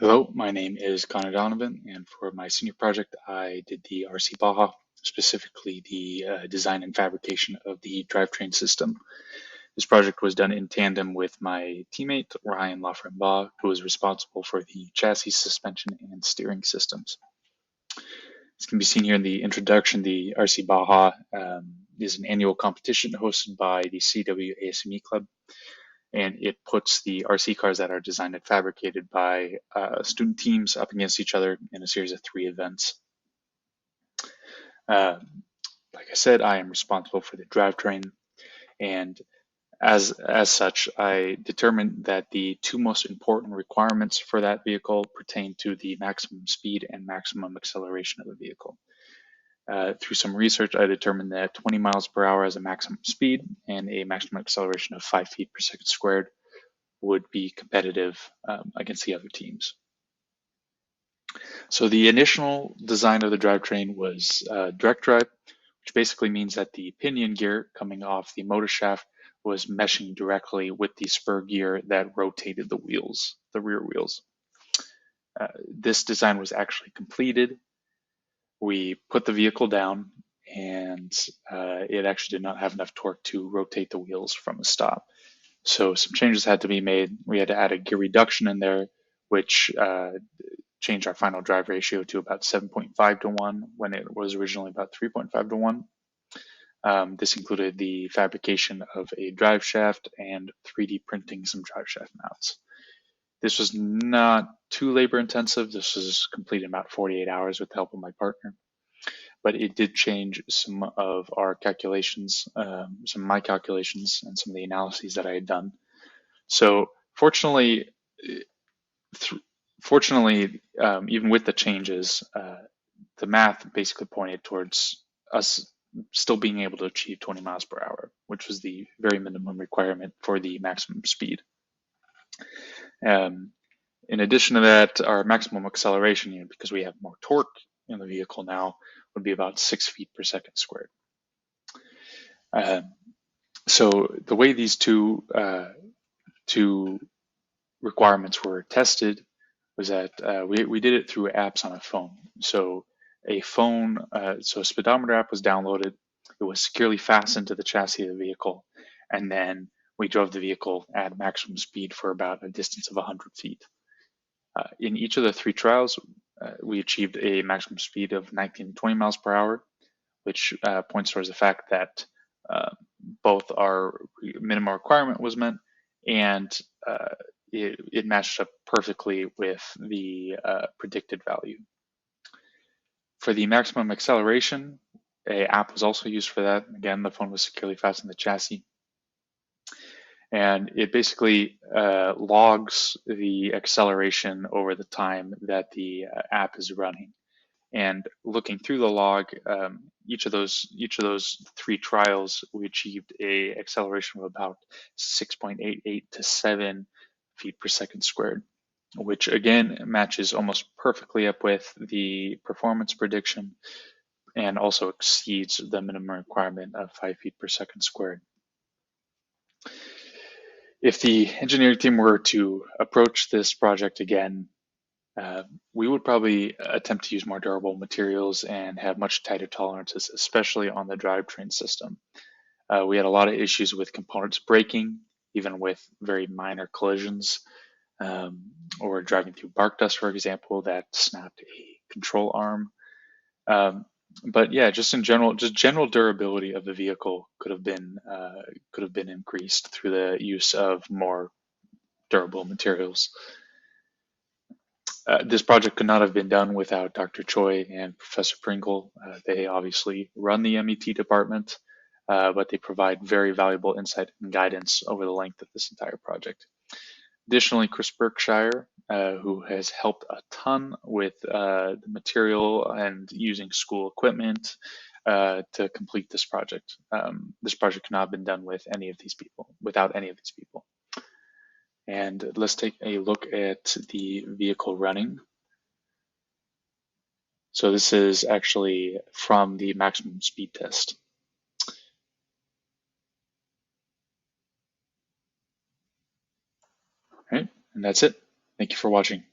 Hello, my name is Donovan, and for my senior project, I did the RC Baja, specifically the design and fabrication of the drivetrain system. This project was done in tandem with my teammate, Ryan Lafrembaugh, who was responsible for the chassis, suspension, and steering systems. As can be seen here in the introduction, the RC Baja is an annual competition hosted by the CW ASME Club, and it puts the RC cars that are designed and fabricated by student teams up against each other in a series of 3 events. Like I said, I am responsible for the drivetrain, and as such, I determined that the 2 most important requirements for that vehicle pertain to the maximum speed and maximum acceleration of the vehicle. Through some research, I determined that 20 miles per hour as a maximum speed and a maximum acceleration of 5 feet per second squared would be competitive against the other teams. So the initial design of the drivetrain was direct drive, which basically means that the pinion gear coming off the motor shaft was meshing directly with the spur gear that rotated the wheels, the rear wheels. This design was actually completed. We put the vehicle down, and it actually did not have enough torque to rotate the wheels from a stop. So some changes had to be made. We had to add a gear reduction in there, which changed our final drive ratio to about 7.5 to 1 when it was originally about 3.5 to 1. This included the fabrication of a drive shaft and 3D printing some drive shaft mounts. This was not too labor intensive. This was completed in about 48 hours with the help of my partner. But it did change some of our calculations, some of my calculations, and some of the analyses that I had done. So fortunately, even with the changes, the math basically pointed towards us still being able to achieve 20 miles per hour, which was the very minimum requirement for the maximum speed. In addition to that, our maximum acceleration, because we have more torque in the vehicle now, would be about 6 feet per second squared. So the way these two requirements were tested was that we did it through apps on a phone. So a speedometer app was downloaded. It was securely fastened to the chassis of the vehicle, and then we drove the vehicle at maximum speed for about a distance of 100 feet. In each of the 3 trials, we achieved a maximum speed of 19 to 20 miles per hour, which points towards the fact that both our minimum requirement was met and it matched up perfectly with the predicted value. For the maximum acceleration, an app was also used for that. Again, the phone was securely fastened to the chassis. And it basically logs the acceleration over the time that the app is running. And looking through the log, each of those 3 trials, we achieved a acceleration of about 6.88 to 7 feet per second squared, which again matches almost perfectly up with the performance prediction and also exceeds the minimum requirement of 5 feet per second squared. If the engineering team were to approach this project again, we would probably attempt to use more durable materials and have much tighter tolerances, especially on the drivetrain system. We had a lot of issues with components breaking, even with very minor collisions, or driving through bark dust, for example, that snapped a control arm. But yeah, just general durability of the vehicle could have been increased through the use of more durable materials. This project could not have been done without Dr. Choi and Professor Pringle. They obviously run the MET department, but they provide very valuable insight and guidance over the length of this entire project. Additionally, Chris Berkshire, who has helped a ton with the material and using school equipment to complete this project. This project could not have been done without any of these people. And let's take a look at the vehicle running. So this is actually from the maximum speed test. All right, and that's it. Thank you for watching.